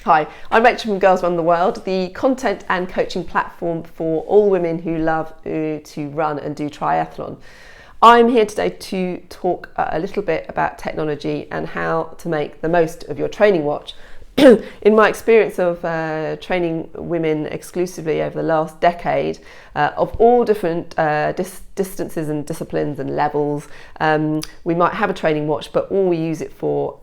Hi, I'm Rachel from Girls Run the World, the content and coaching platform for all women who love to run and do triathlon. I'm here today to talk a little bit about technology and how to make the most of your training watch. In my experience of training women exclusively over the last decade, of all different distances and disciplines and levels, we might have a training watch, but all we use it for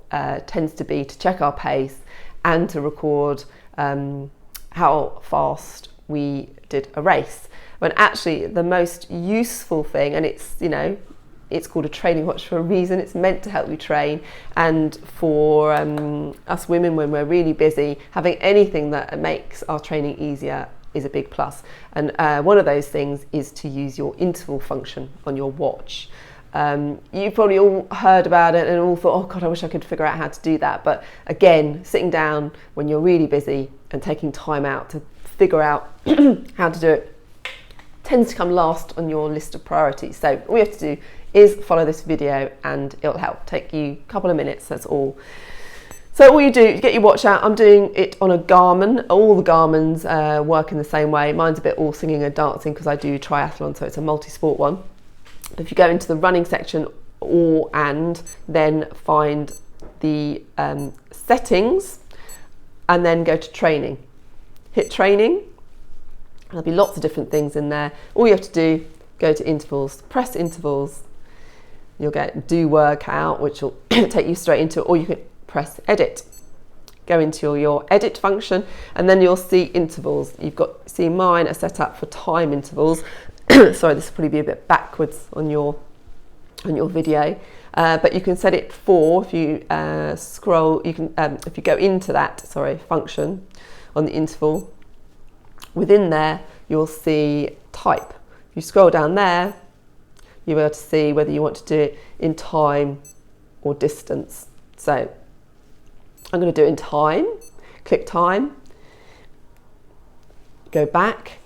tends to be to check our pace and to record how fast we did a race. When actually the most useful thing, and it's called a training watch for a reason, it's meant to help you train, and for us women when we're really busy, having anything that makes our training easier is a big plus. And one of those things is to use your interval function on your watch. You've probably all heard about it and all thought, oh God, I wish I could figure out how to do that. But again, sitting down when you're really busy and taking time out to figure out how to do it tends to come last on your list of priorities. So all you have to do is follow this video and it'll help. Take you a couple of minutes, that's all. So all you do is get your watch out. I'm doing it on a Garmin. All the Garmins work in the same way. Mine's a bit all singing and dancing because I do triathlon, so it's a multi-sport one. If you go into the running section then find the settings and then go to training. Hit training. There'll be lots of different things in there. All you have to do, go to intervals, press intervals. You'll get do workout, which will take you straight into it, or you can press edit. Go into your edit function and then you'll see intervals. See mine are set up for time intervals. Sorry, this will probably be a bit backwards on your video, but you can set it for, if you scroll, you can if you go into that function on the interval, within there you'll see type. If you scroll down there, you'll be able to see whether you want to do it in time or distance. So I'm going to do it in time. Click time, go back,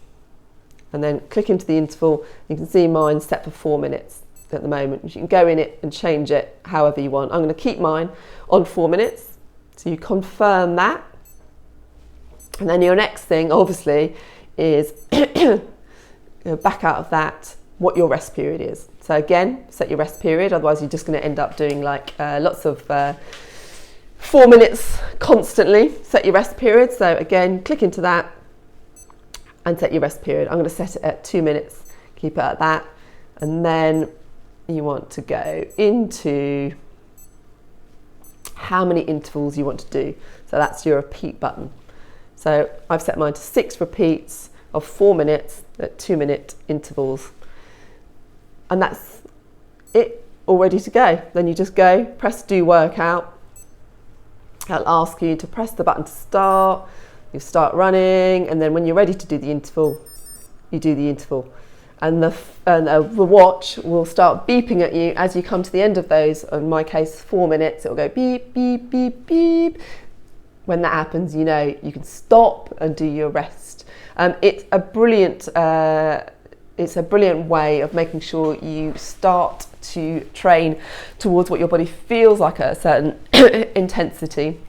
and then click into the interval. You can see mine set for 4 minutes at the moment. You can go in it and change it however you want. I'm going to keep mine on 4 minutes. So you confirm that. And then your next thing, obviously, is back out of that, what your rest period is. So again, set your rest period. Otherwise, you're just going to end up doing like lots of 4 minutes constantly. Set your rest period. So again, click into that and set your rest period. I'm going to set it at 2 minutes, keep it at that. And then you want to go into how many intervals you want to do. So that's your repeat button. So I've set mine to 6 repeats of 4 minutes at 2 minute intervals. And that's it, all ready to go. Then you just go, press do workout. It'll ask you to press the button to start. You start running, and then when you're ready to do the interval, you do the interval. And the watch will start beeping at you as you come to the end of those. In my case, 4 minutes, it'll go beep, beep, beep, beep. When that happens, you know you can stop and do your rest. It's a brilliant way of making sure you start to train towards what your body feels like at a certain intensity,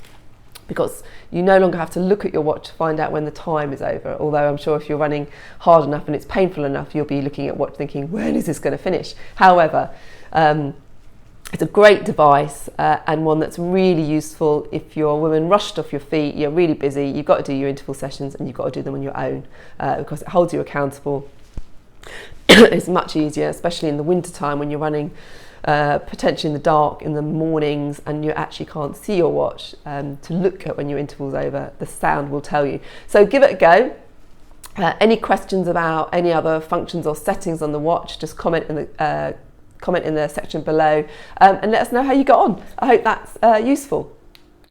because you no longer have to look at your watch to find out when the time is over. Although I'm sure if you're running hard enough and it's painful enough, you'll be looking at watch thinking, when is this going to finish? However, it's a great device and one that's really useful if you're a woman rushed off your feet, you're really busy, you've got to do your interval sessions and you've got to do them on your own because it holds you accountable. It's much easier, especially in the winter time when you're running potentially in the dark in the mornings and you actually can't see your watch, to look at when your interval's over. The sound will tell you. So give it a go. Any questions about any other functions or settings on the watch, just comment in the section below and let us know how you got on. I hope that's useful.